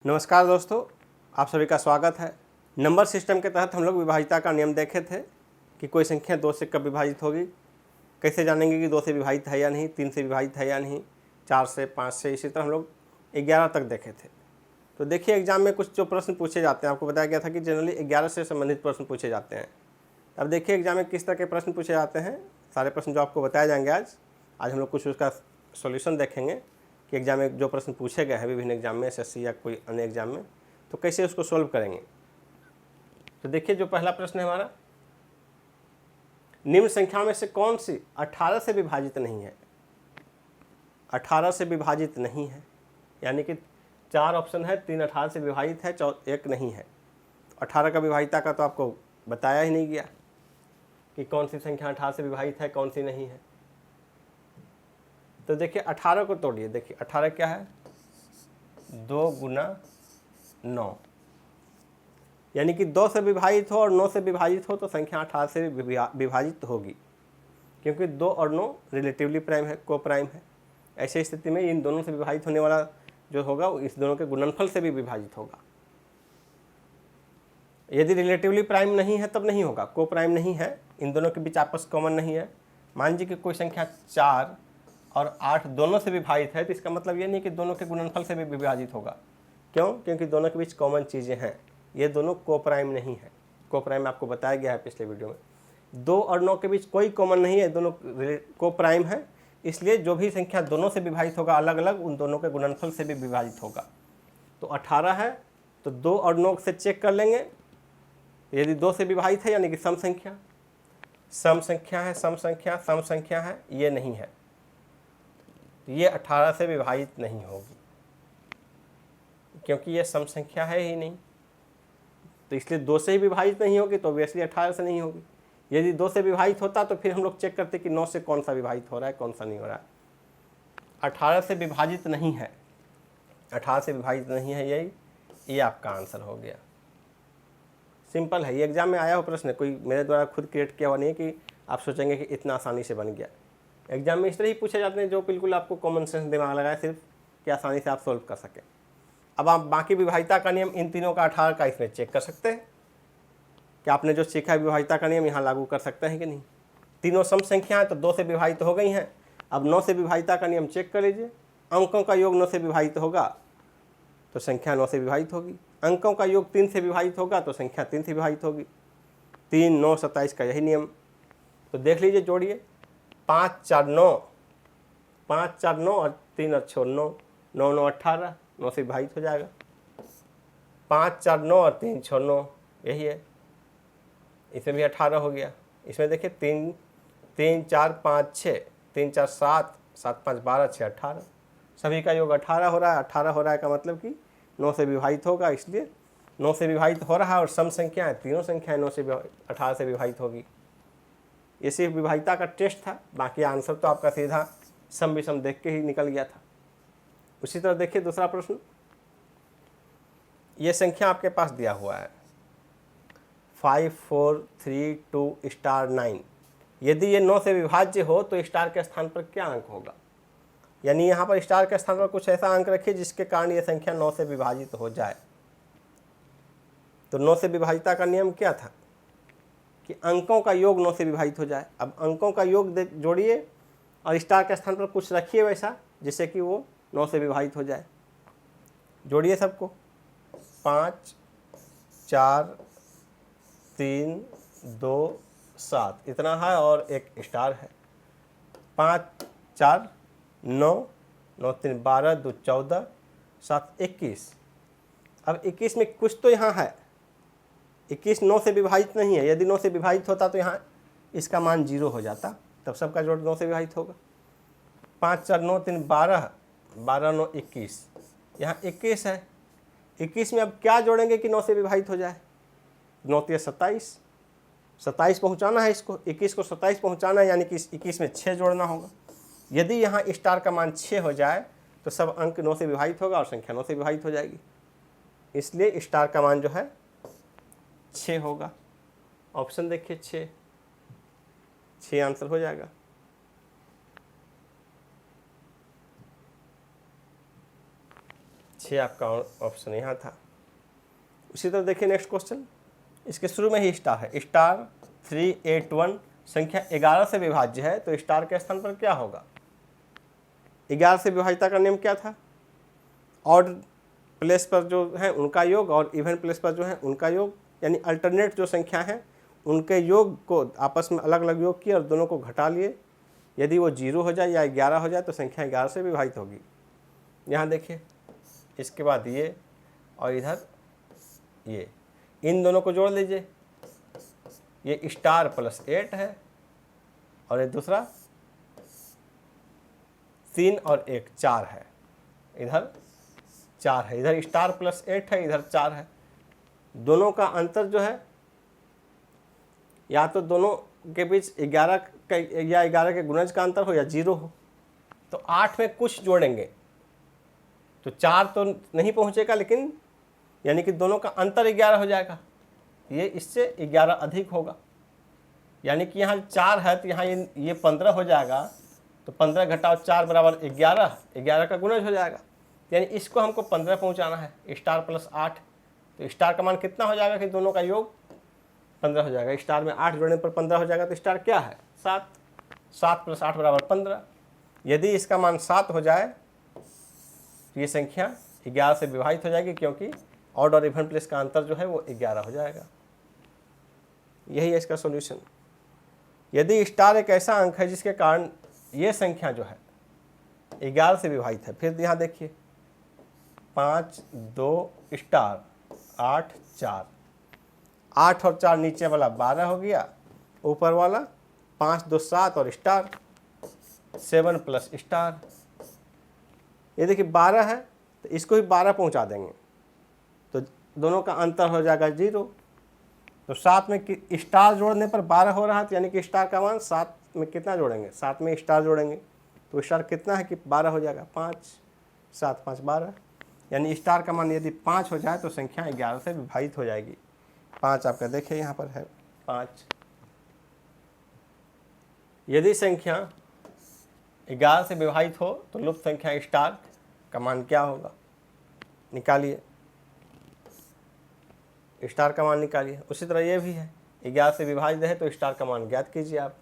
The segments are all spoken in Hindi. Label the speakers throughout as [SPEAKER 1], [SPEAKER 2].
[SPEAKER 1] नमस्कार दोस्तों, आप सभी का स्वागत है। नंबर सिस्टम के तहत हम लोग विभाज्यता का नियम देखे थे कि कोई संख्या 2 से कब विभाजित होगी, कैसे जानेंगे कि 2 से विभाजित है या नहीं, 3 से विभाजित है या नहीं, 4 से, 5 से, इसी तरह हम लोग 11 तक देखे थे। तो देखिए एग्जाम में कुछ जो प्रश्न पूछे जाते हैं, आपको बताया गया था कि जनरली 11 से संबंधित प्रश्न पूछे जाते हैं। अब देखिए एग्जाम में किस तरह के प्रश्न पूछे जाते हैं, सारे प्रश्न जो आपको बताए जाएंगे आज हम लोग कुछ उसका सॉल्यूशन देखेंगे कि एग्जाम में जो प्रश्न पूछे गए हैं विभिन्न एग्जाम में, एसएससी या कोई अन्य एग्जाम में, तो कैसे उसको सॉल्व करेंगे। तो देखिए जो पहला प्रश्न है हमारा, निम्न संख्या में से कौन सी 18 से विभाजित नहीं है। 18 से विभाजित नहीं है, यानी कि 4 ऑप्शन है, 3 18 से विभाजित है, 1 नहीं है। 18 का विभाजिता का तो आपको बताया ही नहीं गया कि कौन सी संख्या 18 से विभाजित है, कौन सी नहीं है। तो देखिए 18 को तोड़िए। देखिए 18 क्या है, 2 गुना 9, यानी कि 2 से विभाजित हो और 9 से विभाजित हो तो संख्या 18 से विभाजित होगी, क्योंकि 2 और 9 रिलेटिवली प्राइम है, को प्राइम है। ऐसे स्थिति में इन दोनों से विभाजित होने वाला जो होगा वो इस दोनों के गुणनफल से भी विभाजित होगा। यदि रिलेटिवली प्राइम नहीं है तब नहीं होगा, को प्राइम नहीं है, इन दोनों के बीच आपस कॉमन नहीं है। मान लीजिए कि कोई संख्या 4 और 8 दोनों से विभाजित है, तो इसका मतलब ये नहीं कि दोनों के गुणनफल से भी विभाजित होगा। क्यों? क्योंकि दोनों के बीच कॉमन चीज़ें हैं, ये दोनों को प्राइम नहीं है। को प्राइम आपको बताया गया है पिछले वीडियो में। 2 और 9 के बीच कोई कॉमन नहीं है, दोनों को प्राइम है, इसलिए जो भी संख्या दोनों से विभाजित होगा अलग अलग, उन दोनों के गुणनफल से भी विभाजित होगा। तो 18 है तो 2 और 9 से चेक कर लेंगे, यदि 2 से विभाजित है यानी कि सम संख्या है, सम संख्या है, ये नहीं है, ये 18 से विभाजित नहीं होगी, क्योंकि ये सम संख्या है ही नहीं। तो इसलिए 2 से ही विभाजित नहीं होगी, तो ऑब्वियसली 18 से नहीं होगी। यदि 2 से विभाजित होता तो फिर हम लोग चेक करते कि 9 से कौन सा विभाजित हो रहा है, कौन सा नहीं हो रहा है। 18 से विभाजित नहीं है, 18 से विभाजित नहीं है, ये आपका आंसर हो गया। सिंपल है, ये एग्जाम में आया हो प्रश्न, कोई मेरे द्वारा खुद क्रिएट किया हुआ नहीं है कि आप सोचेंगे कि इतना आसानी से बन गया। एग्जाम में इस तरह ही पूछे जाते हैं जो बिल्कुल आपको कॉमन सेंस दिमाग लगाए, सिर्फ कि आसानी से आप सोल्व कर सकें। अब आप बाकी विभाज्यता का नियम इन तीनों का 18 का इसमें चेक कर सकते हैं कि आपने जो सीखा है विभाज्यता का नियम यहाँ लागू कर सकते हैं कि नहीं। तीनों सम संख्या है तो 2 से विभाजित हो गई हैं। अब 9 से विभाज्यता का नियम चेक कर लीजिए। अंकों का योग 9 से विभाजित होगा तो संख्या 9 से विभाजित होगी। अंकों का योग 3 से विभाजित होगा तो संख्या 3 से विभाजित होगी। 3, 9, 27 का यही नियम। तो देख लीजिए, जोड़िए। 5, 4, 9, 5, 4, 9 और 3 और 6 9, 9, 9, 18, 9 से विभाजित हो जाएगा। 5, 4, 9 और 3, 6, 9, यही है। इसमें भी 18 हो गया। इसमें देखिए 3, 3, 4, 5, 6, 3, 4, 7, 7, 5, 12, 6, 18, सभी का योग 18 हो रहा है। 18 हो रहा है का मतलब कि 9 से विभाजित होगा, इसलिए 9 से विभाजित हो रहा है। और सम संख्या है, तीनों संख्याएं 9 से 18 से विभाजित होगी। ये सिर्फ विभाज्यता का टेस्ट था, बाकी आंसर तो आपका सीधा सम विषम देख के ही निकल गया था। उसी तरह देखिए दूसरा प्रश्न, ये संख्या आपके पास दिया हुआ है 5, 4, 3, 2, स्टार 9। यदि ये 9 से विभाज्य हो तो स्टार के स्थान पर क्या अंक होगा, यानी यहाँ पर स्टार के स्थान पर कुछ ऐसा अंक रखिए जिसके कारण ये संख्या 9 से विभाजित हो जाए। तो 9 से विभाज्यता का नियम क्या था कि अंकों का योग 9 से विभाजित हो जाए। अब अंकों का योग जोड़िए और स्टार के स्थान पर कुछ रखिए वैसा जिससे कि वो 9 से विभाजित हो जाए। जोड़िए सबको। 5, 4, 3, 2, 7 इतना है और एक स्टार है। 5, 4, 9, 9, 3, 12, 2, 14, 7, 21। अब 21 में कुछ तो यहाँ है, 21 9 से विभाजित नहीं है। यदि 9 से विभाजित होता तो यहाँ इसका मान 0 हो जाता, तब सबका जोड़ 9 से विभाजित होगा। 5, 4, 9, 3, 12, 12, 9, 21, यहाँ 21 है। 21 में अब क्या जोड़ेंगे कि 9 से विभाजित हो जाए। 9 3 27, 27 पहुँचाना है इसको, 21 को 27 पहुँचाना है, यानी कि 21 में 6 जोड़ना होगा। यदि यहाँ स्टार का मान 6 हो जाए तो सब अंक 9 से विभाजित होगा और संख्या 9 से विभाजित हो जाएगी, इसलिए स्टार का मान जो है 6 होगा। ऑप्शन देखिए 6 आंसर हो जाएगा। 6 आपका ऑप्शन यहाँ था। उसी तरह देखिए नेक्स्ट क्वेश्चन, इसके शुरू में ही स्टार है, स्टार 381 संख्या 11 से विभाज्य है, तो स्टार के स्थान पर क्या होगा? 11 से विभाज्यता का नियम क्या था? ऑड प्लेस पर जो है उनका योग और इवन प्लेस पर जो है उनका योग, यानी अल्टरनेट जो संख्या है उनके योग को आपस में अलग अलग योग किए और दोनों को घटा लिए। यदि वो 0 हो जाए या 11 हो जाए तो संख्या 11 से विभाजित होगी। यहाँ देखिए, इसके बाद ये और इधर ये, इन दोनों को जोड़ लीजिए। ये स्टार प्लस 8 है और ये दूसरा 3 और 1 4 है, इधर 4 है, इधर स्टार प्लस 8 है, इधर 4 है। दोनों का अंतर जो है या तो दोनों के बीच 11 का या 11 के गुणज का अंतर हो या 0 हो। तो 8 में कुछ जोड़ेंगे तो 4 तो नहीं पहुंचेगा, लेकिन यानी कि दोनों का अंतर 11 हो जाएगा। ये इससे 11 अधिक होगा, यानी कि यहाँ 4 है तो यहाँ ये 15 हो जाएगा। तो 15 घटाओ 4 बराबर 11, 11 का गुणज हो जाएगा। यानी इसको हमको 15 पहुँचाना है, स्टार प्लस 8। तो स्टार का मान कितना हो जाएगा कि दोनों का योग 15 हो जाएगा। स्टार में 8 जोड़ने पर 15 हो जाएगा, तो स्टार क्या है? 7। 7 प्लस 8 बराबर 15। यदि इसका मान 7 हो जाए तो ये संख्या 11 से विभाजित हो जाएगी, क्योंकि ऑड और इवन प्लेस का अंतर जो है वो 11 हो जाएगा। यही है इसका सॉल्यूशन। यदि स्टार एक ऐसा अंक है जिसके कारण ये संख्या जो है 11 से विभाजित है, फिर यहाँ देखिए 5 2 स्टार 8 4, 8 और 4 नीचे वाला 12 हो गया, ऊपर वाला 5 2 7 और स्टार 7 प्लस स्टार। ये देखिए 12 है तो इसको भी 12 पहुंचा देंगे तो दोनों का अंतर हो जाएगा 0। तो 7 में स्टार जोड़ने पर 12 हो रहा है, तो यानी कि स्टार का मान 7 में कितना जोड़ेंगे? 7 में स्टार जोड़ेंगे तो स्टार कितना है कि 12 हो जाएगा। 5 7 5 12, यानी स्टार का मान यदि 5 हो जाए तो संख्या 11 से विभाजित हो जाएगी। 5 आपका देखिए यहाँ पर है 5। यदि संख्या 11 से विभाजित हो तो लुप्त संख्या स्टार का मान क्या होगा? निकालिए, स्टार का मान निकालिए। उसी तरह ये भी है, 11 से विभाजित है तो स्टार का मान ज्ञात कीजिए आप।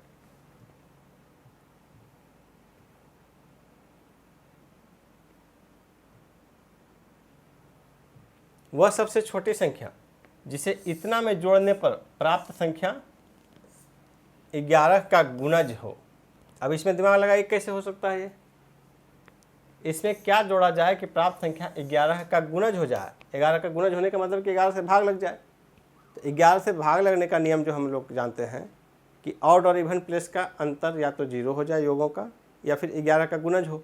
[SPEAKER 1] वह सबसे छोटी संख्या जिसे इतना में जोड़ने पर प्राप्त संख्या 11 का गुणज हो। अब इसमें दिमाग लगाइए कैसे हो सकता है ये? इसमें क्या जोड़ा जाए कि प्राप्त संख्या 11 का गुणज हो जाए? 11 का गुणज होने का मतलब कि 11 से भाग लग जाए। तो 11 से भाग लगने का नियम जो हम लोग जानते हैं कि ऑड और इवन प्लेस का अंतर या तो 0 हो जाए योगों का, या फिर 11 का गुणज हो।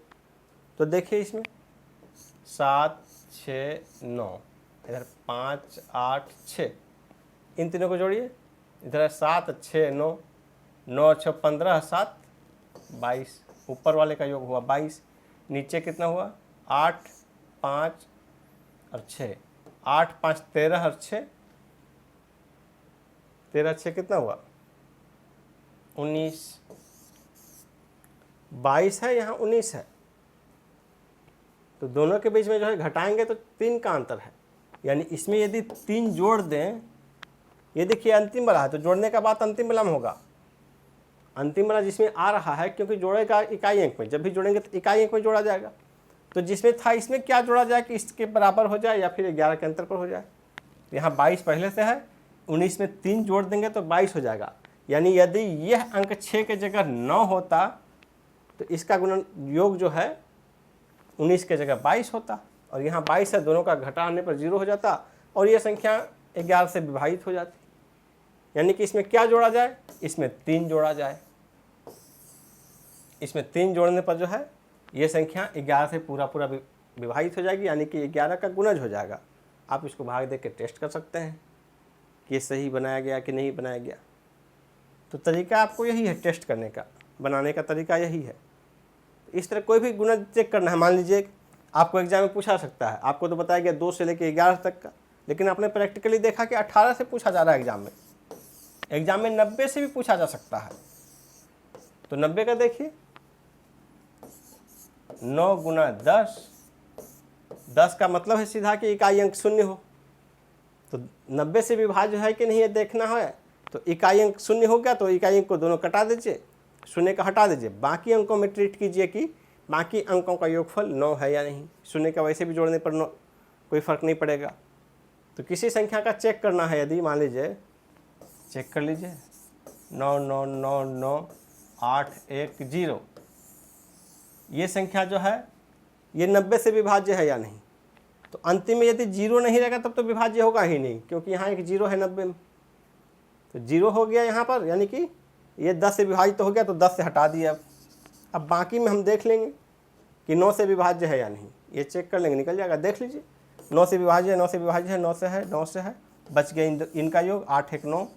[SPEAKER 1] तो देखिए इसमें 7 6 9, इधर 5 8 6, इन तीनों को जोड़िए। इधर 7 6 9, 9 6 15, 7 22, ऊपर वाले का योग हुआ 22, नीचे कितना हुआ 8 5 और 6, 8 5 13 और 6 13 6 कितना हुआ 19, 22 है यहाँ 19 है। तो दोनों के बीच में जो है घटाएंगे तो 3 का अंतर है, यानी इसमें यदि 3 जोड़ दें, ये देखिए अंतिम वाला है तो जोड़ने का बाद अंतिम वाला में होगा। अंतिम वाला जिसमें आ रहा है क्योंकि जोड़ेगा इकाई अंक में, जब भी जोड़ेंगे तो इकाई अंक में जोड़ा जाएगा। तो जिसमें था इसमें क्या जोड़ा जाए कि इसके बराबर हो जाए या फिर 11 के अंतर पर हो जाए। यहाँ 22 पहले से है, 19 में 3 जोड़ देंगे तो 22 हो जाएगा। यानी यदि यह अंक 6 के जगह 9 होता तो इसका गुणन योग जो है 19 के जगह 22 होता, और यहाँ 22 है, दोनों का घटाने पर 0 हो जाता और यह संख्या 11 से विभाजित हो जाती। यानी कि इसमें क्या जोड़ा जाए? इसमें 3 जोड़ा जाए। इसमें 3 जोड़ने पर जो है ये संख्या 11 से पूरा विभाजित हो जाएगी, यानी कि 11 का गुणज हो जाएगा। आप इसको भाग दे के टेस्ट कर सकते हैं कि ये सही बनाया गया कि नहीं बनाया गया। तो तरीका आपको यही है टेस्ट करने का, बनाने का तरीका यही है। इस तरह कोई भी गुणज चेक करना है, मान लीजिए आपको एग्जाम में पूछा सकता है, आपको तो बताया गया 2 से लेकर 11 तक का, लेकिन आपने प्रैक्टिकली देखा कि 18 से पूछा जा रहा है एग्जाम में 90 से भी पूछा जा सकता है। तो 90 का देखिए, 9 गुना 10 10 का मतलब है सीधा कि इकाई अंक शून्य हो, तो 90 से विभाज्य है कि नहीं ये देखना है। तो इकाई अंक शून्य हो गया तो इकाई अंक को दोनों कटा दीजिए, शून्य का हटा दीजिए, बाकी अंकों में ट्रीट कीजिए कि बाकी अंकों का योगफल 9 है या नहीं। शून्य का वैसे भी जोड़ने पर कोई फर्क नहीं पड़ेगा। तो किसी संख्या का चेक करना है, यदि मान लीजिए चेक कर लीजिए 9 9 9 9 8 1 0, ये संख्या जो है ये 90 से विभाज्य है या नहीं। तो अंतिम में यदि 0 नहीं रहेगा तब तो विभाज्य होगा ही नहीं, क्योंकि यहाँ एक 0 है 90 में, तो 0 हो गया यहाँ पर, यानी कि ये 10 से विभाजित हो गया तो 10 से हटा दिया। अब बाकी में हम देख लेंगे कि 9 से विभाज्य है या नहीं, ये चेक कर लेंगे, निकल जाएगा। देख लीजिए 9 से विभाज्य है, 9 से विभाज्य है, 9 से है, 9 से है, बच गया इनका योग 8 1 9,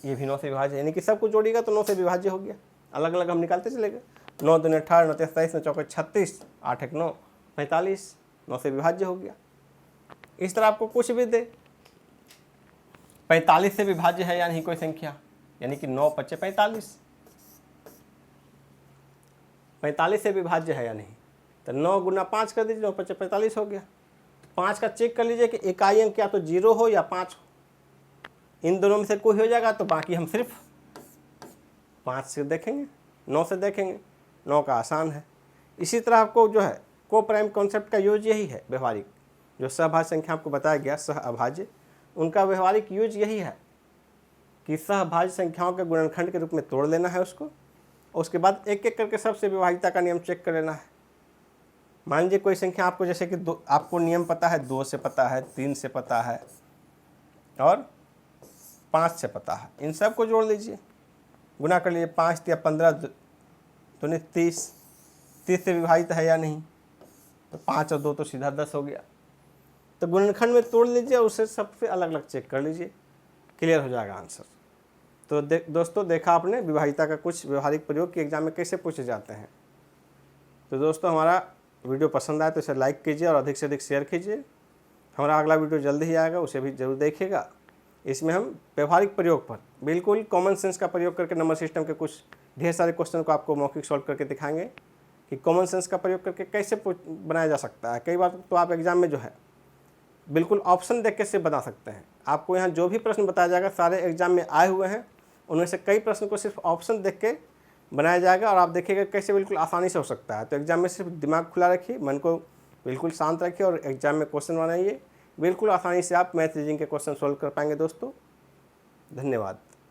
[SPEAKER 1] ये भी 9 से विभाज्य है, यानी कि सब कुछ जोड़िएगा तो 9 से विभाज्य हो गया। अलग अलग हम निकालते चले गए, 9 2 18, 9 23, 9 4 36, 8 1 9 45, 9 से विभाज्य हो गया। इस तरह आपको कुछ भी दे, 45 से विभाज्य है या नहीं कोई संख्या, यानी कि 9 5 45, 45 से विभाज्य है या नहीं, तो 9 गुना 5 कर दीजिए, 9 5 45 हो गया। 5 का चेक कर लीजिए कि इकाई अंक क्या तो 0 हो या 5 हो, इन दोनों में से कोई हो जाएगा तो बाकी हम सिर्फ 5 से देखेंगे, 9 से देखेंगे, 9 का आसान है। इसी तरह आपको जो है को प्राइम कॉन्सेप्ट का यूज यही है व्यवहारिक, जो सहभाज्य संख्या आपको बताया गया सह अभाज्य, उनका व्यवहारिक यूज यही है कि सहभाज्य संख्याओं के गुणनखंड के रूप में तोड़ लेना है उसको, और उसके बाद एक एक करके सबसे विभाज्यता का नियम चेक कर लेना है। मान लीजिए कोई संख्या आपको, जैसे कि आपको नियम पता है, 2 से पता है, 3 से पता है और 5 से पता है, इन सब को जोड़ लीजिए, गुना कर लीजिए, 5 या 15 तो 30, 30 से विभाजित है या नहीं, तो 5 और 2 तो सीधा 10 हो गया। तो गुणनखंड में तोड़ लीजिए, उसे सबसे अलग अलग चेक कर लीजिए, क्लियर हो जाएगा आंसर। तो दोस्तों देखा आपने विभाज्यता का कुछ व्यवहारिक प्रयोग कि एग्जाम में कैसे पूछे जाते हैं। तो दोस्तों हमारा वीडियो पसंद आए तो इसे लाइक कीजिए और अधिक से अधिक शेयर कीजिए। हमारा अगला वीडियो जल्द ही आएगा, उसे भी जरूर देखिएगा। इसमें हम व्यवहारिक प्रयोग पर बिल्कुल कॉमन सेंस का प्रयोग करके नंबर सिस्टम के कुछ ढेर सारे क्वेश्चन को आपको मौखिक सॉल्व करके दिखाएंगे कि कॉमन सेंस का प्रयोग करके कैसे बनाया जा सकता है। कई बार तो आप एग्जाम में जो है बिल्कुल ऑप्शन देख के से बता सकते हैं। आपको यहाँ जो भी प्रश्न बताया जाएगा सारे एग्जाम में आए हुए हैं, उनमें से कई प्रश्न को सिर्फ ऑप्शन देख के बनाया जाएगा और आप देखिएगा कैसे बिल्कुल आसानी से हो सकता है। तो एग्जाम में सिर्फ दिमाग खुला रखिए, मन को बिल्कुल शांत रखिए और एग्जाम में क्वेश्चन बनाइए। बिल्कुल आसानी से आप मैथ रीजनिंग के क्वेश्चन सोल्व कर पाएंगे दोस्तों। धन्यवाद।